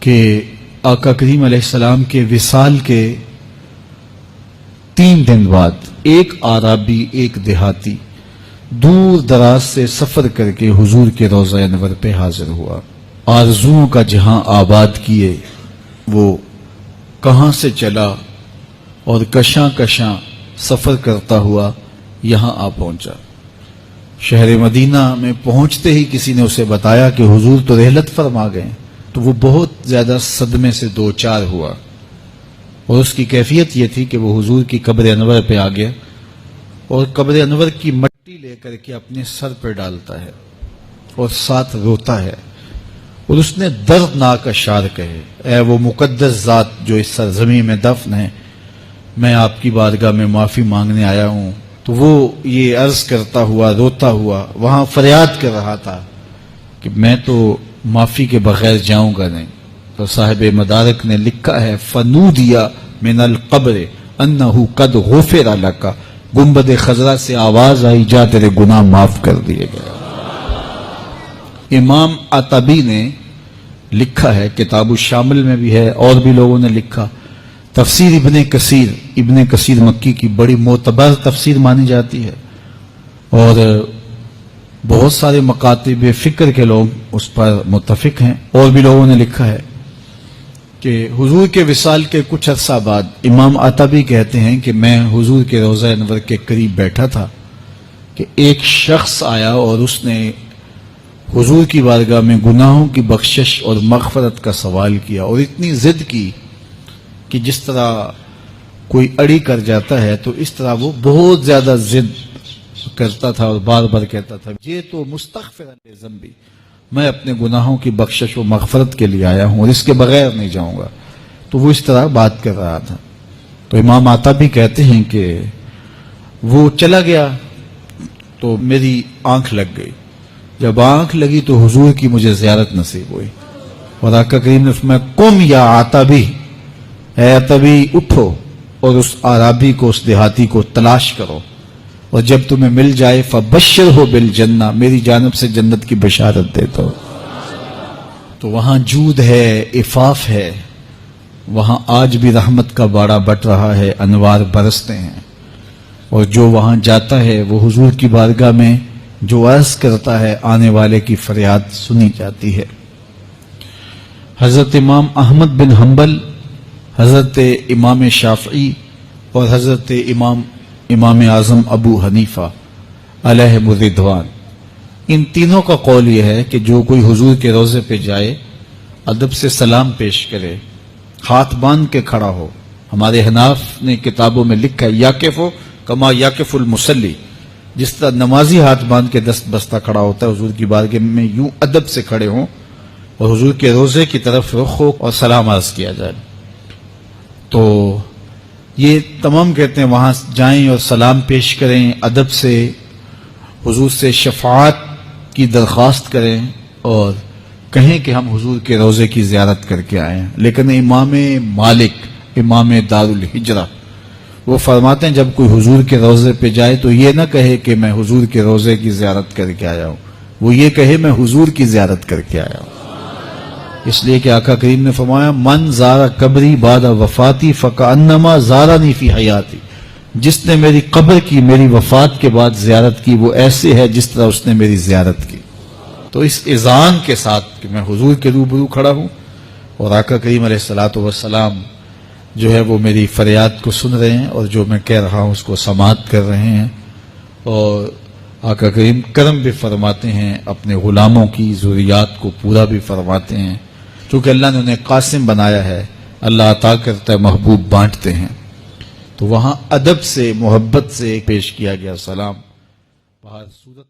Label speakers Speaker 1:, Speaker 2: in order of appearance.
Speaker 1: کہ آقا کریم علیہ السلام کے وصال کے 3 دن بعد ایک عربی، ایک دیہاتی دور دراز سے سفر کر کے حضور کے روضہ انور پہ حاضر ہوا۔ آرزوؤں کا جہاں آباد کیے وہ کہاں سے چلا اور کشاں کشاں سفر کرتا ہوا یہاں آ پہنچا۔ شہر مدینہ میں پہنچتے ہی کسی نے اسے بتایا کہ حضور تو رحلت فرما گئے، تو وہ بہت زیادہ صدمے سے دوچار ہوا، اور اس کی کیفیت یہ تھی کہ وہ حضور کی قبر انور پہ آ گیا اور قبر انور کی مٹی لے کر کے اپنے سر پہ ڈالتا ہے اور ساتھ روتا ہے، اور اس نے دردناک اشعار کہے، اے وہ مقدس ذات جو اس سرزمین میں دفن ہے، میں آپ کی بارگاہ میں معافی مانگنے آیا ہوں۔ تو وہ یہ عرض کرتا ہوا، روتا ہوا وہاں فریاد کر رہا تھا کہ میں تو معافی کے بغیر جاؤں گا نہیں۔ تو صاحب مدارک نے لکھا ہے، فنودیا من القبر انہ قد غفر لک، گنبد خضرا سے آواز آئی، جا تیرے گناہ معاف کر دیے گئے۔ امام عطبی نے لکھا ہے، کتاب الشامل میں بھی ہے اور بھی لوگوں نے لکھا، تفسیر ابن کثیر مکی کی بڑی معتبر تفسیر مانی جاتی ہے، اور بہت سارے مکاتب فکر کے لوگ اس پر متفق ہیں۔ اور بھی لوگوں نے لکھا ہے کہ حضور کے وصال کے کچھ عرصہ بعد امام عطبی کہتے ہیں کہ میں حضور کے روضہ انور کے قریب بیٹھا تھا کہ ایک شخص آیا اور اس نے حضور کی بارگاہ میں گناہوں کی بخشش اور مغفرت کا سوال کیا، اور اتنی ضد کی کہ جس طرح کوئی اڑی کر جاتا ہے تو اس طرح وہ بہت زیادہ ضد کرتا تھا اور بار بار کہتا تھا، یہ تو مستغفرا لذنبی، میں اپنے گناہوں کی بخشش و مغفرت کے لیے آیا ہوں اور اس کے بغیر نہیں جاؤں گا۔ تو وہ اس طرح بات کر رہا تھا۔ تو امام عطبی کہتے ہیں کہ وہ چلا گیا تو میری آنکھ لگ گئی، جب آنکھ لگی تو حضور کی مجھے زیارت نصیب ہوئی، اور آقا کریم نے فرمایا، قم یا عطبی، اے عطبی اٹھو اور اس عربی کو، اس دیہاتی کو تلاش کرو، اور جب تمہیں مل جائے فبشرہ بالجنہ، میری جانب سے جنت کی بشارت دیتا ہو۔ تو وہاں جود ہے، عفاف ہے، وہاں آج بھی رحمت کا باڑا بٹ رہا ہے، انوار برستے ہیں، اور جو وہاں جاتا ہے وہ حضور کی بارگاہ میں جو عرض کرتا ہے آنے والے کی فریاد سنی جاتی ہے۔ حضرت امام احمد بن حنبل، حضرت امام شافعی اور حضرت امام اعظم ابو حنیفہ علیہم الرضوان، ان تینوں کا قول یہ ہے کہ جو کوئی حضور کے روضے پہ جائے، ادب سے سلام پیش کرے، ہاتھ باندھ کے کھڑا ہو۔ ہمارے حناف نے کتابوں میں لکھا ہے، یاقف کما یاقف المصلی، جس طرح نمازی ہاتھ باندھ کے دست بستہ کھڑا ہوتا ہے حضور کی بارگاہ میں، یوں ادب سے کھڑے ہوں اور حضور کے روضے کی طرف رخ ہو اور سلام عرض کیا جائے۔ تو یہ تمام کہتے ہیں وہاں جائیں اور سلام پیش کریں، ادب سے حضور سے شفاعت کی درخواست کریں اور کہیں کہ ہم حضور کے روضے کی زیارت کر کے آئے ہیں۔ لیکن امام مالک، امام دار الہجرہ، وہ فرماتے ہیں جب کوئی حضور کے روضے پہ جائے تو یہ نہ کہے کہ میں حضور کے روضے کی زیارت کر کے آیا ہوں، وہ یہ کہے میں حضور کی زیارت کر کے آیا ہوں۔ اس لیے کہ آقا کریم نے فرمایا، من زارا قبری بعد وفاتی فکأنما زارنی فی حیاتی، جس نے میری قبر کی میری وفات کے بعد زیارت کی وہ ایسے ہے جس طرح اس نے میری زیارت کی۔ تو اس اذعان کے ساتھ کہ میں حضور کے روبرو کھڑا ہوں اور آقا کریم علیہ الصلوۃ والسلام جو ہے وہ میری فریاد کو سن رہے ہیں اور جو میں کہہ رہا ہوں اس کو سماعت کر رہے ہیں، اور آقا کریم کرم بھی فرماتے ہیں، اپنے غلاموں کی ضروریات کو پورا بھی فرماتے ہیں، چونکہ اللہ نے انہیں قاسم بنایا ہے، اللہ عطا کرتا ہے، محبوب بانٹتے ہیں۔ تو وہاں ادب سے، محبت سے پیش کیا گیا سلام۔ باہر صورت